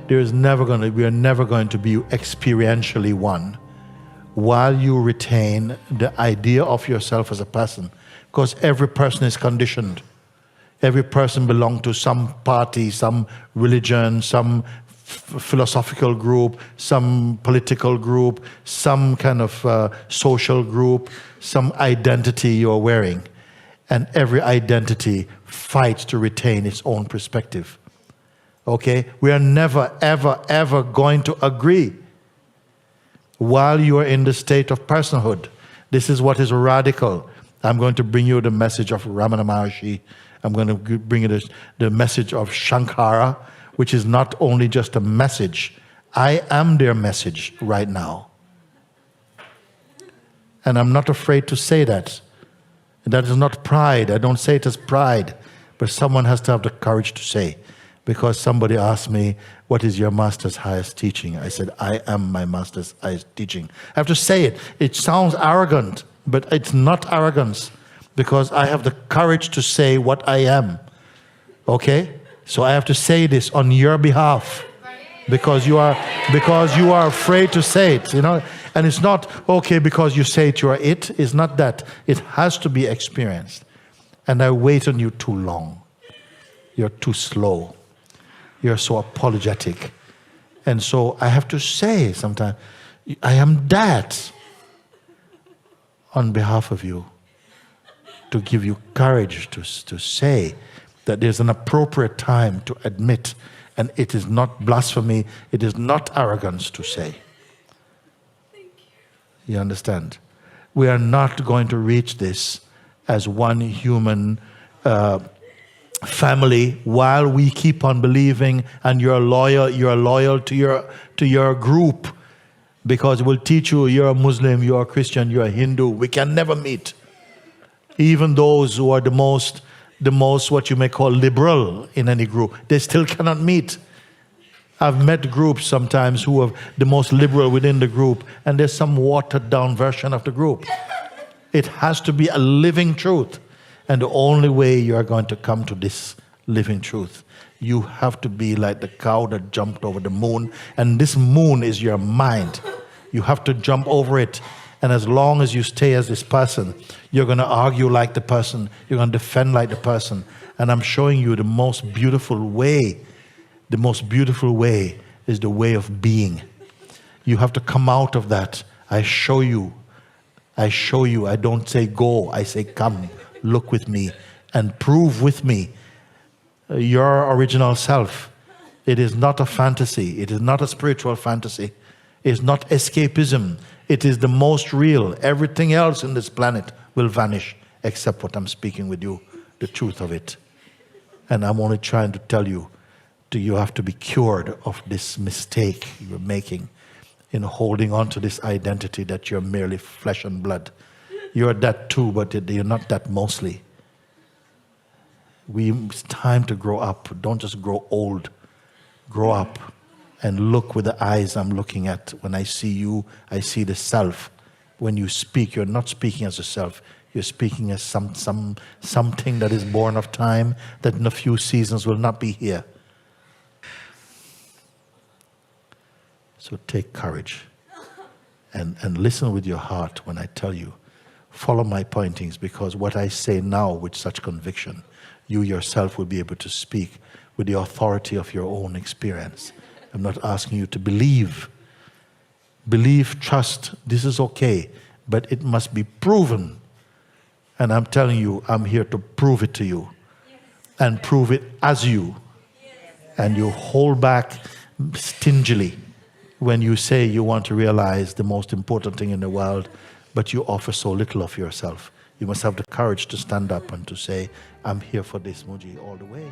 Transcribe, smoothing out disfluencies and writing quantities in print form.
we are never going to be experientially one while you retain the idea of yourself as a person, because every person is conditioned. Every person belongs to some party, some religion, some philosophical group, some political group, some kind of social group, some identity you're wearing. And every identity fights to retain its own perspective. Okay? We are never, ever, ever going to agree while you are in the state of personhood. This is what is radical. I'm going to bring you the message of Ramana Maharshi. I'm going to bring you the message of Shankara, which is not only just a message. I am their message right now. And I'm not afraid to say that. That is not pride. I don't say it as pride. But someone has to have the courage to say. Because somebody asked me, what is your master's highest teaching? I said, I am my master's highest teaching. I have to say it. It sounds arrogant, but it's not arrogance. Because I have the courage to say what I am. Okay? So I have to say this on your behalf. Because you are afraid to say it, you know. And it's not, okay, because you say it, you are it. It's not that. It has to be experienced. And I wait on you too long. You're too slow. You're so apologetic. And so I have to say sometimes, I am that on behalf of you, to give you courage to say that there's an appropriate time to admit, and it is not blasphemy, it is not arrogance to say. Thank you. You understand? We are not going to reach this as one human family while we keep on believing and you're loyal to your group, because it will teach you you're a Muslim, you're a Christian, you're a Hindu. We can never meet. Even those who are the most what you may call liberal in any group, they still cannot meet. I've met groups sometimes who are the most liberal within the group, and there's some watered down version of the group. It has to be a living truth. And the only way you are going to come to this living truth, you have to be like the cow that jumped over the moon. And this moon is your mind. You have to jump over it. And as long as you stay as this person, you're going to argue like the person. You're going to defend like the person. And I'm showing you the most beautiful way. The most beautiful way is the way of being. You have to come out of that. I show you. I don't say go. I say come. Look with me and prove with me your original self. It is not a fantasy. It is not a spiritual fantasy. It is not escapism. It is the most real. Everything else in this planet will vanish except what I'm speaking with you, the truth of it. And I'm only trying to tell you, you have to be cured of this mistake you're making in holding on to this identity that you're merely flesh and blood. You're that too, but you're not that mostly. It's time to grow up. Don't just grow old. Grow up and look with the eyes I'm looking at. When I see you, I see the self. When you speak, you're not speaking as a self. You're speaking as something that is born of time, that in a few seasons will not be here. So take courage and listen with your heart when I tell you. Follow my pointings, because what I say now with such conviction, you yourself will be able to speak with the authority of your own experience. I'm not asking you to believe. Believe, trust, this is okay, but it must be proven. And I'm telling you, I'm here to prove it to you. And prove it as you. And you hold back stingily when you say you want to realize the most important thing in the world, but you offer so little of yourself. You must have the courage to stand up and to say, I'm here for this, Mooji, all the way.